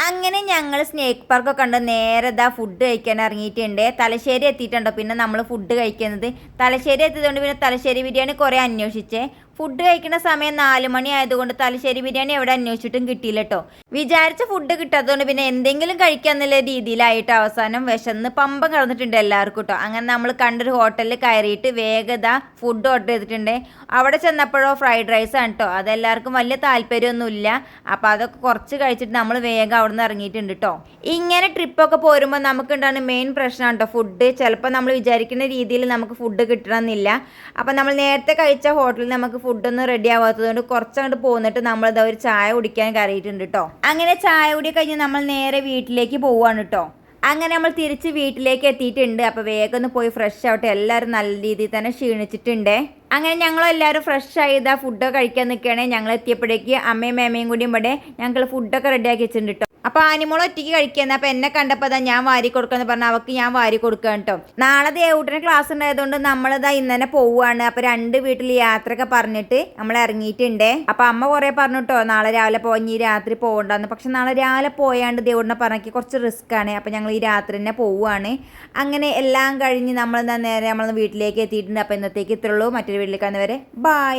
അങ്ങനെ ഞങ്ങൾ സ്നേക്ക് പാർക്കൊക്കെ കണ്ട് നേരെ ഫുഡ് കഴിക്കാൻ ഇറങ്ങിയിട്ടുണ്ട്. തലശ്ശേരി എത്തിയിട്ടുണ്ടോ. പിന്നെ നമ്മൾ ഫുഡ് കഴിക്കുന്നത് തലശ്ശേരി എത്തിയതുകൊണ്ട് പിന്നെ തലശ്ശേരി ബിരിയാണി കുറേ അന്വേഷിച്ചേ. ഫുഡ് കഴിക്കുന്ന സമയം 4 മണി ആയതുകൊണ്ട് തലശ്ശേരി ബിരിയാണി എവിടെ അന്വേഷിച്ചിട്ടും കിട്ടിയില്ല കേട്ടോ. വിചാരിച്ച ഫുഡ് കിട്ടാത്തതുകൊണ്ട് പിന്നെ എന്തെങ്കിലും കഴിക്കാന്നുള്ള രീതിയിലായിട്ട് അവസാനം വിശന്ന് പമ്പം കിടന്നിട്ടുണ്ട് എല്ലാവർക്കും കേട്ടോ. അങ്ങനെ നമ്മൾ കണ്ടൊരു ഹോട്ടലിൽ കയറിയിട്ട് വേഗത ഫുഡ് ഓർഡർ ചെയ്തിട്ടുണ്ട്. അവിടെ ചെന്നപ്പോഴോ ഫ്രൈഡ് റൈസ് ആണ് കേട്ടോ. അതെല്ലാവർക്കും വലിയ താല്പര്യമൊന്നുമില്ല. അപ്പോൾ അതൊക്കെ കുറച്ച് കഴിച്ചിട്ട് നമ്മൾ വേഗം അവിടെ നിന്ന് ഇറങ്ങിയിട്ടുണ്ട് കേട്ടോ. ഇങ്ങനെ ട്രിപ്പൊക്കെ പോരുമ്പോൾ നമുക്കുണ്ടാകുന്ന മെയിൻ പ്രശ്നമാണ് കേട്ടോ ഫുഡ്. ചിലപ്പോൾ നമ്മൾ വിചാരിക്കുന്ന രീതിയിൽ നമുക്ക് ഫുഡ് കിട്ടണമെന്നില്ല. അപ്പോൾ നമ്മൾ നേരത്തെ കഴിച്ച ഹോട്ടലിൽ നമുക്ക് ഫുഡൊന്നും റെഡി ആവാത്തതുകൊണ്ട് കുറച്ചങ്ങോട്ട് പോന്നിട്ട് നമ്മളിതാ ഒരു ചായ കുടിക്കാൻ കയറിയിട്ടുണ്ട് കേട്ടോ. അങ്ങനെ ചായ കുടി കഴിഞ്ഞ് നമ്മൾ നേരെ വീട്ടിലേക്ക് പോവുകയാണ് കേട്ടോ. അങ്ങനെ നമ്മൾ തിരിച്ച് വീട്ടിലേക്ക് എത്തിയിട്ടുണ്ട്. അപ്പോൾ വേഗം ഒന്ന് പോയി ഫ്രഷ് ആവട്ടെ. എല്ലാവരും നല്ല രീതിയിൽ തന്നെ ക്ഷീണിച്ചിട്ടുണ്ട്. അങ്ങനെ ഞങ്ങളെല്ലാവരും ഫ്രഷ് ആയി ഫുഡൊക്കെ കഴിക്കാൻ നിൽക്കുകയാണെങ്കിൽ ഞങ്ങൾ എത്തിയപ്പോഴേക്ക് അമ്മയും മേമയും കൂടിയും ഇവിടെ ഞങ്ങൾ ഫുഡൊക്കെ റെഡിയാക്കി വെച്ചിട്ടുണ്ട് കേട്ടോ. അപ്പോൾ ആനിമോൾ ഒറ്റയ്ക്ക് കഴിക്കുന്നത്. അപ്പോൾ എന്നെ കണ്ടപ്പോൾ ഞാൻ വാരി കൊടുക്കാമെന്ന് പറഞ്ഞാൽ അവൾക്ക് ഞാൻ വാരി കൊടുക്കുകയാണ് കേട്ടോ. നാളെ ദേവൂട്ടന് ക്ലാസ് ഉണ്ടായതുകൊണ്ട് നമ്മളിതാ ഇന്ന് തന്നെ പോവുകയാണ്. അപ്പോൾ 2 വീട്ടിൽ യാത്രയൊക്കെ പറഞ്ഞിട്ട് നമ്മൾ ഇറങ്ങിയിട്ടുണ്ട്. അപ്പോൾ അമ്മ കുറേ പറഞ്ഞു കേട്ടോ നാളെ രാവിലെ പോയി രാത്രി പോകണ്ടെന്ന്. പക്ഷെ നാളെ രാവിലെ പോയാണ്ട് ദേവൂട്ടിനെ പറഞ്ഞാൽ കുറച്ച് റിസ്ക് ആണ്. അപ്പോൾ ഞങ്ങൾ ഈ രാത്രി തന്നെ പോവുകയാണ്. അങ്ങനെ എല്ലാം കഴിഞ്ഞ് നമ്മൾ നേരെ നമ്മൾ വീട്ടിലേക്ക് എത്തിയിട്ടുണ്ട്. അപ്പോൾ ഇന്നത്തേക്ക് ഇത്രയുള്ളൂ. മറ്റൊരു വീട്ടിലേക്ക് വന്നവരെ ബൈ.